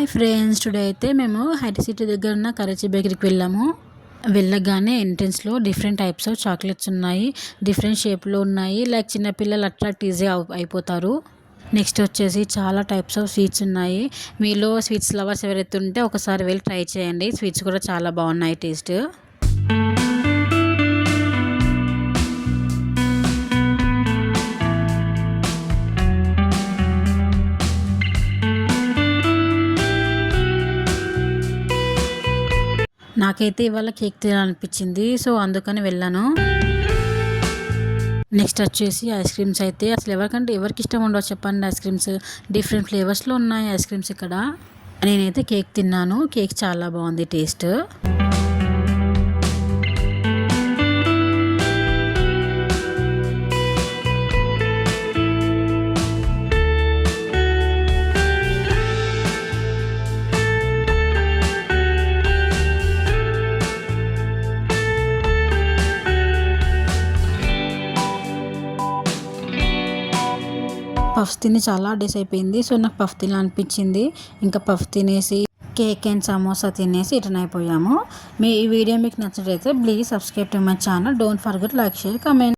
Hi friends, today అయితే మేము height city దగ్గర ఉన్న కరాచీ బేకరీకి వెళ్ళాము. వెళ్ళగానే ఎంట్రన్స్లో డిఫరెంట్ టైప్స్ ఆఫ్ చాక్లెట్స్ ఉన్నాయి. డిఫరెంట్ షేప్లో ఉన్నాయి. లైక్ చిన్నపిల్లలు అట్రాక్ట్ ఈజీ అయిపోతారు. నెక్స్ట్ వచ్చేసి చాలా టైప్స్ ఆఫ్ స్వీట్స్ ఉన్నాయి. మీలో స్వీట్స్ లవర్స్ ఎవరైతే ఉంటే ఒకసారి వెళ్ళి ట్రై చేయండి. స్వీట్స్ కూడా చాలా బాగున్నాయి టేస్ట్. నాకైతే ఇవాళ కేక్ తినాలనిపించింది, సో అందుకని వెళ్ళాను. నెక్స్ట్ వచ్చేసి ఐస్ క్రీమ్స్ అయితే అసలు ఎవరికి ఇష్టం ఉండవు చెప్పండి. ఐస్ క్రీమ్స్ డిఫరెంట్ ఫ్లేవర్స్లో ఉన్నాయి ఐస్ క్రీమ్స్ ఇక్కడ. నేనైతే కేక్ తిన్నాను. కేక్ చాలా బాగుంది టేస్ట్. పఫ్స్ తిని చాలా డేస్ అయిపోయింది, సో నాకు పఫ్ తినాలనిపించింది. ఇంకా పఫ్ తినేసి కేక్ అండ్ సమోసా తినేసి రిటర్న్ అయిపోయాము. ఈ వీడియో మీకు నచ్చినట్లయితే please subscribe to my channel. Don't forget like, share, comment.